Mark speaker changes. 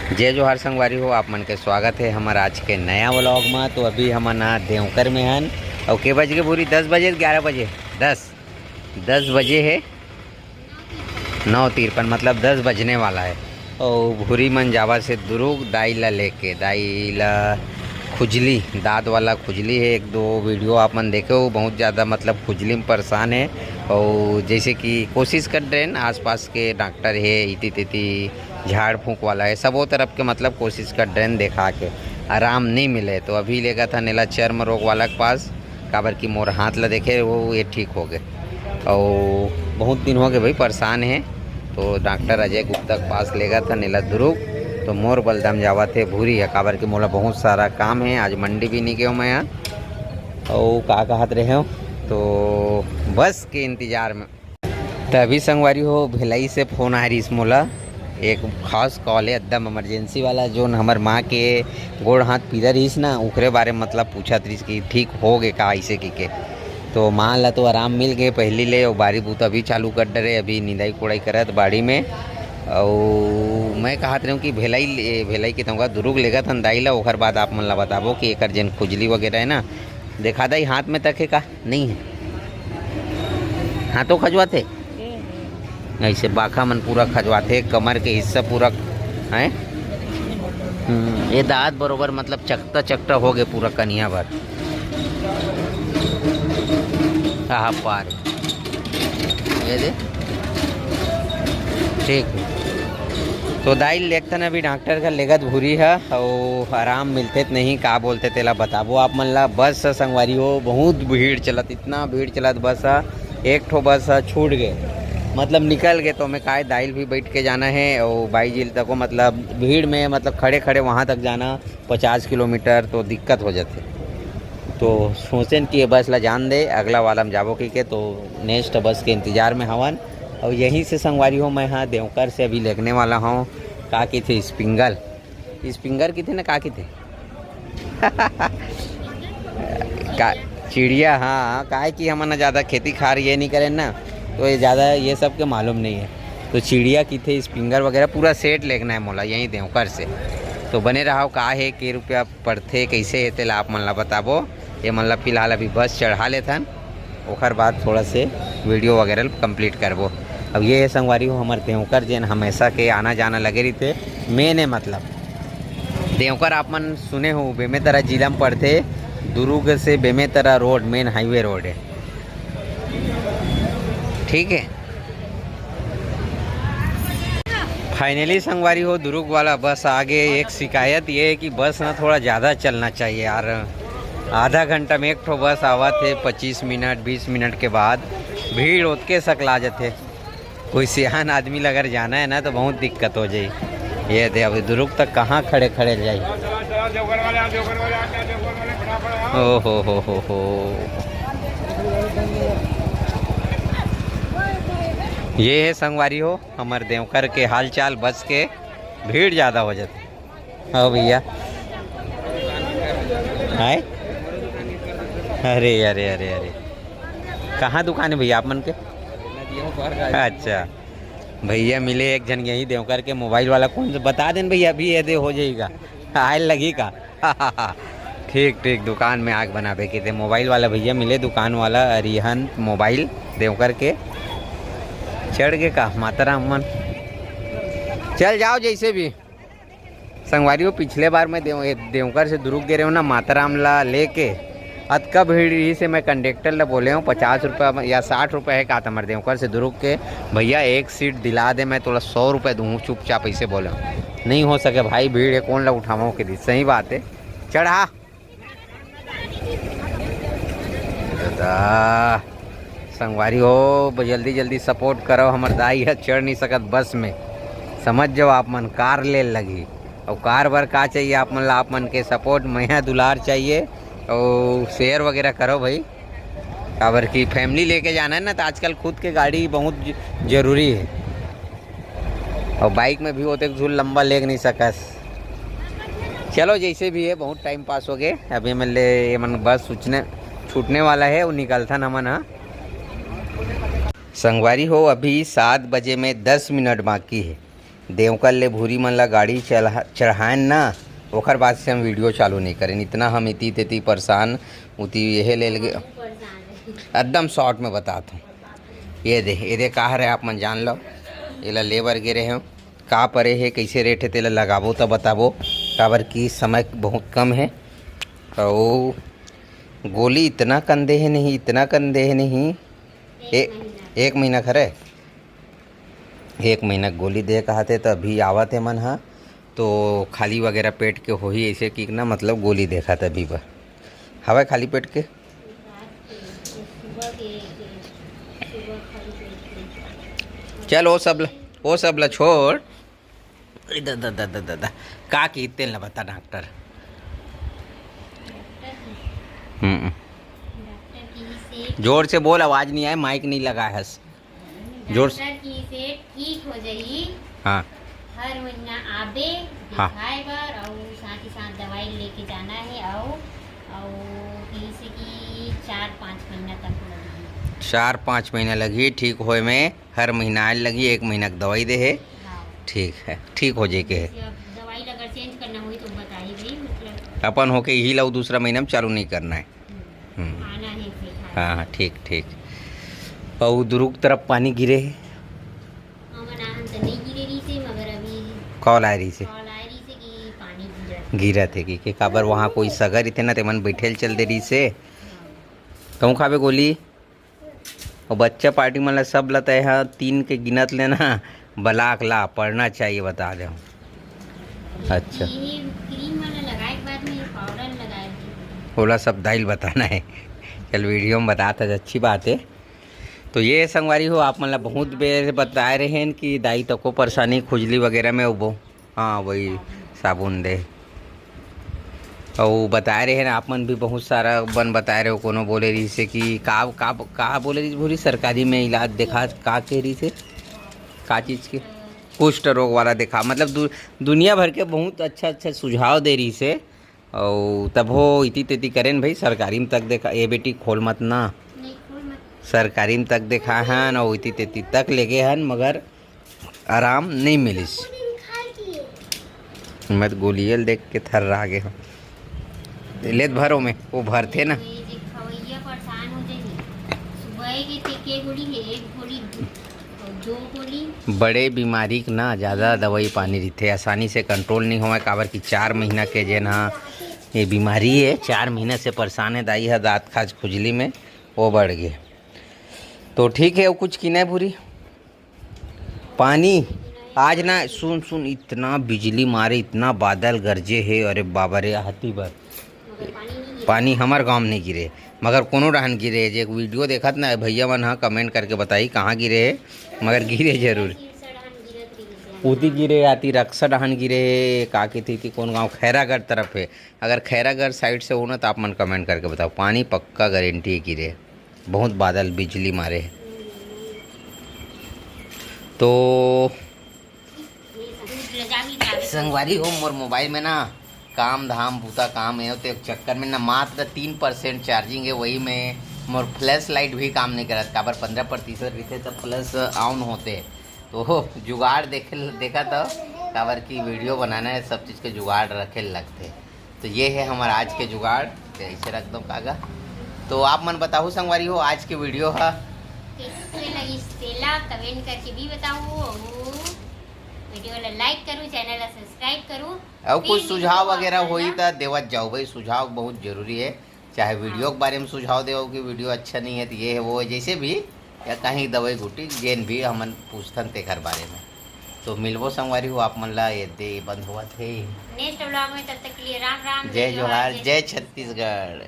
Speaker 1: जय जोहार संगवारी हो, आप मन के स्वागत है हमारा आज के नया व्लॉग में। तो अभी हम ना देवकर में हन और के बज के पूरी 10 बजे 11 बजे 10 बजे है 9:53 मतलब 10 बजने वाला है। और भूरी मन जावा से दुरुग दाई ला लेके दाई ला खुजली दाँत वाला खुजली है। एक दो वीडियो आप मन देखे हो, बहुत ज़्यादा मतलब खुजली में परेशान है। और जैसे कि कोशिश कर रहे हैं, आसपास के डॉक्टर है, इति तिति झाड़ फूंक वाला है, सबों तरफ के मतलब कोशिश कर रहे हैं, देखा के आराम नहीं मिले। तो अभी लेगा था नीला चर्म रोग वाला के पास, काबर की मोर हाथ ला देखे वो ये ठीक हो गए। और बहुत दिन हो गए भाई परेशान है। तो डॉक्टर अजय गुप्ता के पास लेगा था नीला दुरुग। तो मोर बलदाम जावा थे भूरी है, काबर की मोला बहुत सारा काम है, आज मंडी भी नहीं गया मैं यहाँ। और का कहत रहे हो, तो बस के इंतज़ार में। तो अभी संगवारी हो भिलाई से फ़ोन आ रही इस मोला, एक खास कॉल है एकदम इमरजेंसी वाला, जो हमार माँ के गोड़ हाथ पीदा रहीस ना, उखरे बारे में मतलब पूछा रहीस कि ठीक हो गए का ऐसे की के। तो माँ ला तो आराम मिल गए पहली ले, और बारी बूत अभी चालू कर डरे, अभी निदाई कोड़ाई करत बाड़ी में। और मैं कहत रहा हूँ कि भेलाई के तंगा दुरुग लेगा था दाई ला, ओखर बाद आप मन ला बताबो कि एक जन खुजली वगैरह है ना, देखा दाई हाथ में तक है का नहीं है, हाथों खजवाते ऐसे बाखा मन पूरा खजवाते, कमर के हिस्सा पूरा है। ये दाँत बरोबर मतलब चकता हो गए पूरा कनिया भर। हाँ पार ये दे ठीक है। तो दाई लेखतन अभी डॉक्टर का लेगत भूरी है और आराम मिलते नहीं, का बोलते तेला बताबो आप मन ला। बस संगवारी हो बहुत भीड़ चलत, इतना भीड़ चलत बस, एक ठो बस छूट गए मतलब निकल गए। तो मैं कहा दाइल भी बैठ के जाना है और बाई झील तक को मतलब भीड़ में मतलब खड़े खड़े वहाँ तक जाना 50 किलोमीटर, तो दिक्कत हो जाते। तो सोचें कि ये बस ला जान दे, अगला वाला में जाबो की के, तो नेक्स्ट बस के इंतज़ार में हवन। और यहीं से संगवारी हो मैं हाँ देवकर से अभी लेगने वाला हूँ। का की थे स्पिंगर की थे ना, का की थे का चिड़िया। हाँ काहे कि हम ना ज़्यादा खेती खार ये नहीं करें ना, तो ये ज़्यादा ये सब के मालूम नहीं है। तो चिड़िया की थे स्पिंगर वगैरह पूरा सेट लेगना है मोला यहीं देवकर से। तो बने रहो का है के रुपया पड़ते कैसे है तेला आप मन ला बताबो। ये मन ला फिलहाल अभी बस चढ़ा लेथन, ओखर बाद थोड़ा से वीडियो वगैरह कंप्लीट करबो। अब ये है संगवारी हो हमारे देवकर जेन हमेशा के आना जाना लगे रहते। मेन है मतलब देवकर आप मन सुने हो बेमेतरा जिला में पड़ते, दुर्ग से Bemetara road main highway road है, ठीक है। फाइनली संगवारी हो दुर्ग वाला बस आगे। एक शिकायत ये है कि बस ना थोड़ा ज़्यादा चलना चाहिए यार, आधा घंटा में एक ठो बस आवा थे, 25 मिनट 20 मिनट के बाद भीड़ उतके सकला जाते। कोई सियान आदमी अगर जाना है ना तो बहुत दिक्कत हो जाए। ये दे अब दुर्ग तक कहाँ खड़े खड़े जाए। ओ हो ये है संगवारी हो हमारे देवकर के हाल चाल, बस के भीड़ ज़्यादा हो जाती। हाँ भैया हाय, अरे अरे अरे अरे कहाँ दुकान है भैया आप मन के? अच्छा भैया मिले एक जन यही देवकर के मोबाइल वाला, कौन से बता दें भैया, अभी ये दे हो जाएगा आयल लगी का ठीक ठीक, दुकान में आग बनाबे के थे मोबाइल वाला भैया मिले, दुकान वाला अरिहन मोबाइल देवकर के। चढ़ गए का माता राम मन, चल जाओ जैसे भी संगवारी हो। पिछले बार मैं देवकर से दुर्ग गए रहे हूँ ना माता राम ला लेके, अतका भीड़ ही से मैं कंडक्टर ला बोले हूँ 50 रुपये या 60 रुपये है का हमारे देवकर से दुर्ग के, भैया एक सीट दिला दे, मैं थोड़ा 100 रुपये दूँ चुपचाप ऐसे बोले हूँ। नहीं हो सके भाई, भीड़ है कौन ला उठावा के दी, सही बात है। चढ़ा संगवारी हो जल्दी जल्दी सपोर्ट करो, हमार दाई है चढ़ नहीं सकत बस में, समझ जाओ आप मन कार ले लगी। और कार बर का चाहिए आप मन ला, आप मन के सपोर्ट मैया दुलार चाहिए, और शेयर वगैरह करो भाई, काबर की फैमिली लेके जाना है ना, तो आजकल खुद के गाड़ी बहुत ज़रूरी है। और बाइक में भी होते झूल लंबा लेग नहीं सकस। चलो जैसे भी है बहुत टाइम पास हो गए, अभी ये मन बस छूटने वाला है, वो निकलता न मन। संगवारी हो अभी 7 बजे में 10 मिनट बाकी है। देवकल ले भूरी मन ला गाड़ी चढ़ाएन ना, ओकर बाद से हम वीडियो चालू नहीं करें। इतना हम इति तेती परेशान उती यह ले लगे। एकदम शॉर्ट में बताता हूँ। ये दे का है आप मन जान लो। ये लेबर गिरे हैं का परे है, कैसे रेट है तेला लगाबो तो बताबो, काबर की समय बहुत कम है। और गोली इतना कंदे है नहीं, इतना कंदे है नहीं। एक महीना खरे, 1 महीना गोली दे कहते तो अभी आवत है मन हाँ। तो खाली वगैरह पेट के हो ही ऐसे कि ना, मतलब गोली देखा था अभी हवा खाली पेट के। चल वो सब ला छोड़। दादा का की तेल ना बता डॉक्टर। जोर से बोल, आवाज नहीं आए, माइक नहीं लगा है। जोर से
Speaker 2: ठीक हो जाई।
Speaker 1: हाँ,
Speaker 2: हर महीना आबे दिखाए बर और साथ ही साथ दवाई लेके जाना है। और किसी की 4-5 महीना तक लगी।
Speaker 1: 4-5 महीना लगी ठीक होए में। हर महीना लगी, 1 महीना की दवाई दे है।
Speaker 2: हाँ।
Speaker 1: ठीक है, ठीक हो जाए के है।
Speaker 2: दवाई अगर चेंज करना हुई तो बताइए भाई, मतलब
Speaker 1: अपन होके यही लो, दूसरा महीना में चालू नहीं करना है।
Speaker 2: आना है फिर।
Speaker 1: हाँ हाँ, ठीक ठीक। और दुरुक तरफ पानी गिरे है।
Speaker 2: तो नहीं गिरे रही से, मगर अभी
Speaker 1: कॉल आ रही से
Speaker 2: कि पानी
Speaker 1: गिरा थे कि काबर वहाँ कोई सगर इथे ना, ते मन बैठेल चल दे रही से। कहूँ खाबे गोली। और बच्चा पार्टी मतलब सब लता है 3 के गिनत लेना, बलाक ला पढ़ना चाहिए बता दे। अच्छा,
Speaker 2: क्रीम वाला लगाए के बाद में पाउडर लगाए
Speaker 1: बोला सब दाइल बताना है। चल वीडियो में बताता है, अच्छी बात है। तो ये संगवारी हो, आप मतलब बहुत बेर बताए रहे हैं कि दाई तक को परेशानी खुजली वगैरह में वो। हाँ वही साबुन दे। और बताए रहे हैं आप मन भी बहुत सारा बन बताए रहे हो। कोनो बोले रही से कि का बोले रही भूरी सरकारी में इलाज देखा का कह रही से, का चीज़ के कुष्ठ रोग वाला देखा। मतलब दुनिया भर के बहुत अच्छा सुझाव दे रही से। और तब हो इति तेती करें भाई, सरकारी में तक देखा। ये बेटी खोल मत ना, सरकारी में तक देखा हन और इति तेती तक ले गए हन, मगर आराम नहीं मिलिस। मैं तो गोलियल देख के थर रह गए। लेत भरो में वो भरते ना,
Speaker 2: परेशान हो जाएगी। सुबह के गोली है, 1 गोली 2 गोली।
Speaker 1: बड़े बीमारी के ना ज़्यादा दवाई पानी रहते, आसानी से कंट्रोल नहीं होगा। काबर की 4 महीना के जे ना ये बीमारी है, 4 महीने से परेशान है दाई है। दाँत खाज खुजली में वो बढ़ गए। तो ठीक है, वो कुछ की नहीं भूरी पानी आज ना। सुन इतना बिजली मारे, इतना बादल गरजे है, अरे बाबा रे हाथी भर पानी हमार गांव में नहीं गिरे, मगर कोनो डहन गिरे। जो एक वीडियो देखत ना भैया मन हाँ, कमेंट करके बताई कहाँ गिरे है, मगर गिरे जरूर। उदी गिरे आती रक्सा डहन गिरे का कहती थी कौन गांव, खैरागढ़ तरफ है। अगर खैरागढ़ साइड से हो ना तो आप मन कमेंट करके बताओ। पानी पक्का गारंटी गिरे, बहुत बादल बिजली मारे। तो संगवारी हो, मोर मोबाइल में ना काम धाम बूता काम है, तो एक चक्कर में ना मात्र 3% चार्जिंग है। वही में मोर फ्लैश लाइट भी काम नहीं करत। काबर 15% रहते तो प्लस ऑन होते। तो जुगाड़ देखा तो काबर की वीडियो बनाना है, सब चीज़ के जुगाड़ रखे लगते। तो ये है हमारा आज के जुगाड़। ऐसे रख दो कागा। तो आप मन बताओ संगवारी हो, आज के वीडियो है
Speaker 2: कैसे लगी तेला, कमेंट करके भी बताओ। वीडियो ला लाइक करूँ, चैनल ला सब्सक्राइब करूँ।
Speaker 1: और कुछ सुझाव वगैरह होई तो देवत जाओ भाई, सुझाव बहुत जरूरी है। चाहे वीडियो के बारे में सुझाव दो कि वीडियो अच्छा नहीं है तो ये है वो है, जैसे भी या कहीं दवाई गुटी जेन भी हमन पूछथन तेखर बारे में। तो मिलबो संगवारी हो, आप मन ला ये दे बंद हुआ थे
Speaker 2: नेक्स्ट व्लॉग में। तब तक के लिए राम राम,
Speaker 1: जय जोहार, जय छत्तीसगढ़।